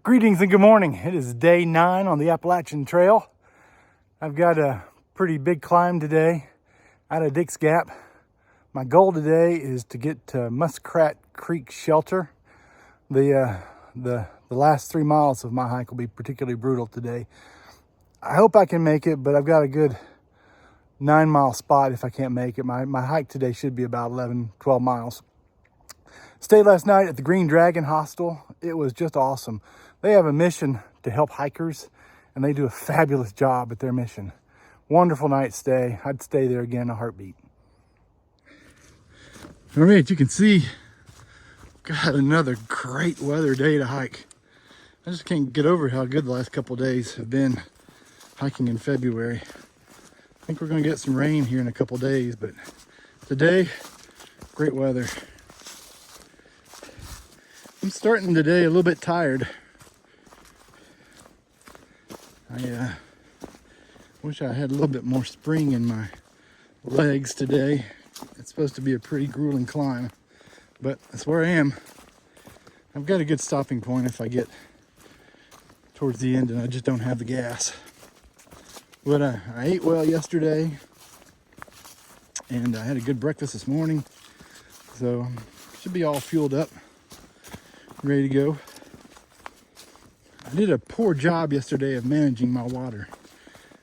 Greetings and good morning. It is day 9 on the Appalachian Trail. I've got a pretty big climb today out of Dick's Gap. My goal today is to get to Muskrat Creek Shelter. The last 3 miles of my hike will be particularly brutal today. I hope I can make it, but I've got a good 9-mile spot if I can't make it. My hike today should be about 11-12 miles. Stayed last night at the Green Dragon Hostel. It was just awesome. They have a mission to help hikers, and they do a fabulous job at their mission. Wonderful night stay. I'd stay there again in a heartbeat. All right, you can see, got another great weather day to hike. I just can't get over how good the last couple days have been hiking in February. I think we're gonna get some rain here in a couple days, but today, great weather. I'm starting today a little bit tired. I wish I had a little bit more spring in my legs today. It's supposed to be a pretty grueling climb, but that's where I am. I've got a good stopping point if I get towards the end and I just don't have the gas. But I ate well yesterday, and I had a good breakfast this morning, so should be all fueled up, ready to go. I did a poor job yesterday of managing my water,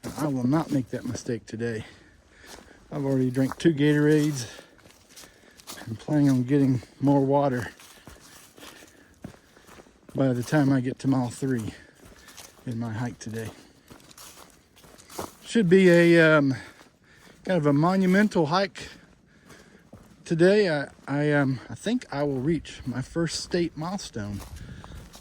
and I will not make that mistake today. I've already drank 2 Gatorades. I'm planning on getting more water by the time I get to mile 3 in my hike today. Should be a kind of a monumental hike today. I think I will reach my first state milestone.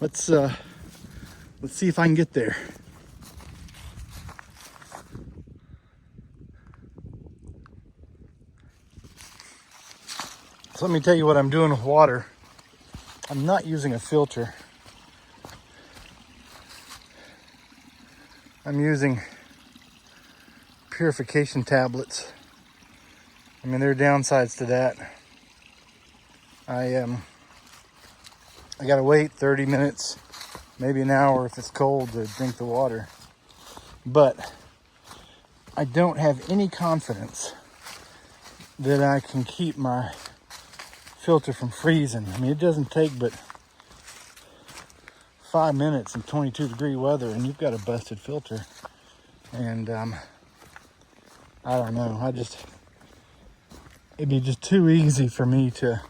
Let's see if I can get there. So let me tell you what I'm doing with water. I'm not using a filter. I'm using purification tablets. I mean, there are downsides to that. I gotta wait 30 minutes, maybe an hour if it's cold to drink the water. But I don't have any confidence that I can keep my filter from freezing. I mean, it doesn't take but 5 minutes in 22-degree weather and you've got a busted filter. And I don't know, it'd be just too easy for me to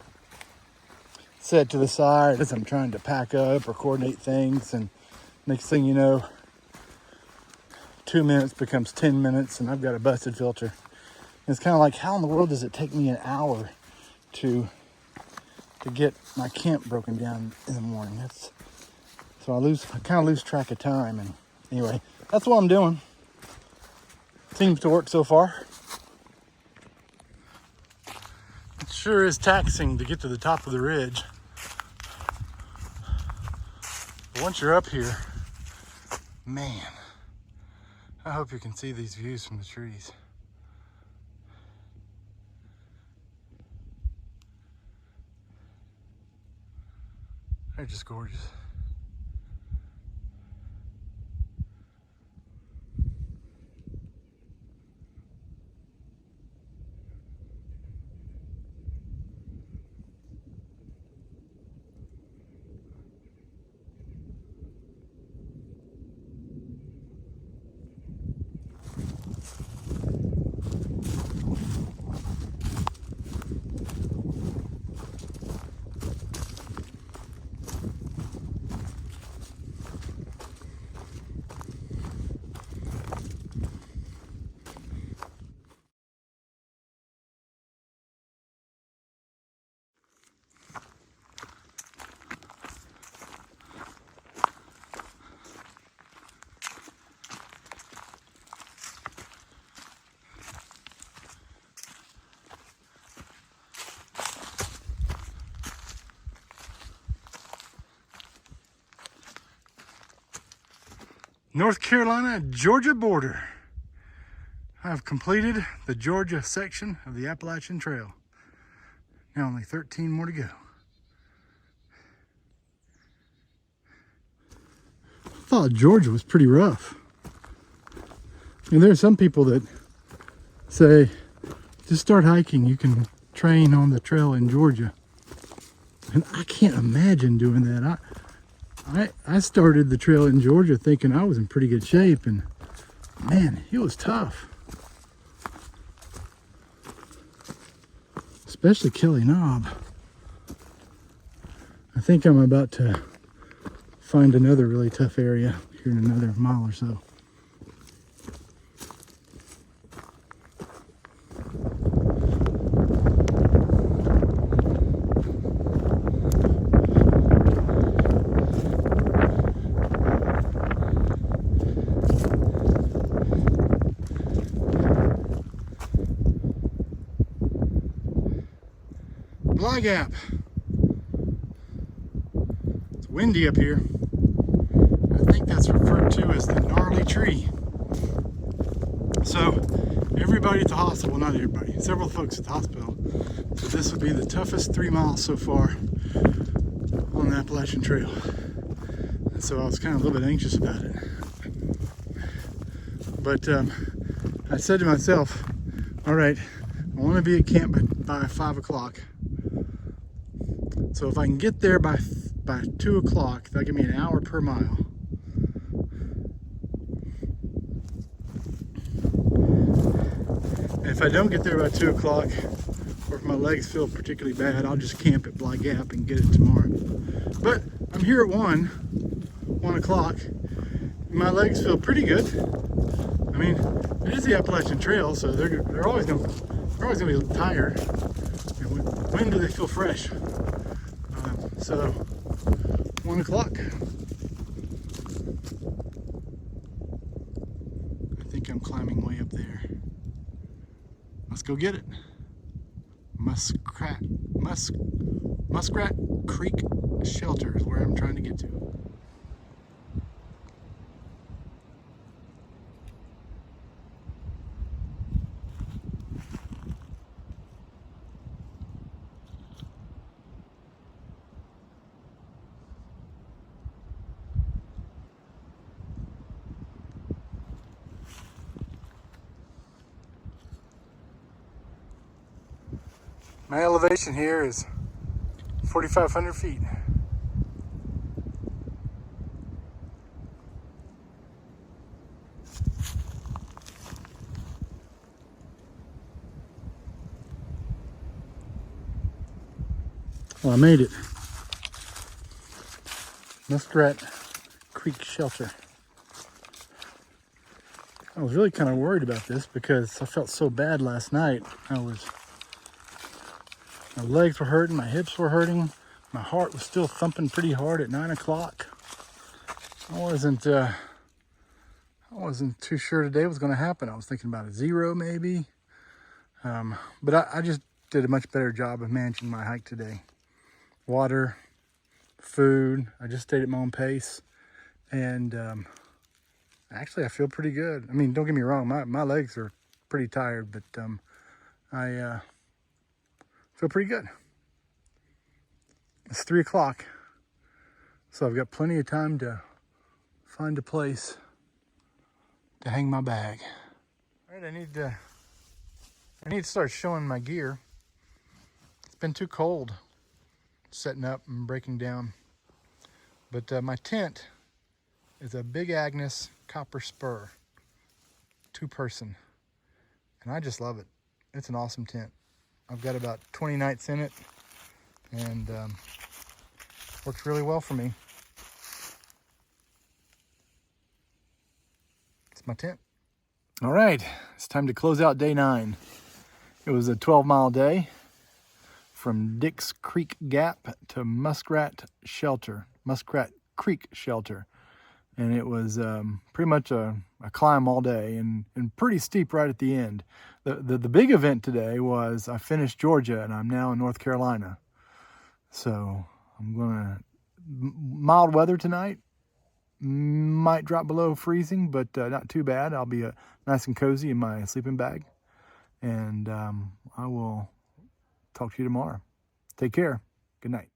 set to the side as I'm trying to pack up or coordinate things, and next thing you know, 2 minutes becomes 10 minutes and I've got a busted filter. And it's kind of like, how in the world does it take me an hour to get my camp broken down in the morning? So I kind of lose track of time. And anyway, that's what I'm doing. Seems to work so far. It sure is taxing to get to the top of the ridge. But once you're up here, man, I hope you can see these views from the trees. They're just gorgeous. North Carolina-Georgia border. I've completed the Georgia section of the Appalachian Trail. Now only 13 more to go. thought Georgia was pretty rough. And there are some people that say, just start hiking. You can train on the trail in Georgia. And I can't imagine doing that. I started the trail in Georgia thinking I was in pretty good shape, and man, it was tough. Especially Kelly Knob. I think I'm about to find another really tough area here in another mile or so. Bly Gap. It's windy up here. I think that's referred to as the gnarly tree. So everybody at the hospital, well, not everybody, several folks at the hospital, so this would be the toughest 3 miles so far on the Appalachian Trail. And so I was kind of a little bit anxious about it. But I said to myself, all right, I want to be at camp by 5 o'clock. So if I can get there by 2 o'clock, that'll give me an hour per mile. And if I don't get there by 2 o'clock, or if my legs feel particularly bad, I'll just camp at Bly Gap and get it tomorrow. But I'm here at 1 o'clock. My legs feel pretty good. I mean, it is the Appalachian Trail, so they're always gonna be tired. And when do they feel fresh? So 1 o'clock. I think I'm climbing way up there. Let's go get it. Muskrat Creek Shelter is where I'm trying to get to. My elevation here is 4,500 feet. Well, I made it. Muskrat Creek Shelter. I was really kind of worried about this because I felt so bad last night. My legs were hurting, my hips were hurting, my heart was still thumping pretty hard at 9 o'clock. I wasn't too sure today was going to happen. I was thinking about a 0 maybe, but I just did a much better job of managing my hike today. Water, food, I just stayed at my own pace, and actually I feel pretty good. I mean, don't get me wrong, my legs are pretty tired, but I feel pretty good. It's 3 o'clock, so I've got plenty of time to find a place to hang my bag. All right, I need to start showing my gear. It's been too cold setting up and breaking down. But my tent is a Big Agnes copper spur, 2-person, and I just love it. It's an awesome tent. I've got about 20 nights in it, and works really well for me. It's my tent. All right, it's time to close out day 9. It was a 12-mile day from Dix Creek Gap to Muskrat Creek Shelter. And it was pretty much a climb all day and pretty steep right at the end. The big event today was I finished Georgia and I'm now in North Carolina. So I'm gonna, mild weather tonight, might drop below freezing, but not too bad. I'll be nice and cozy in my sleeping bag. And I will talk to you tomorrow. Take care. Good night.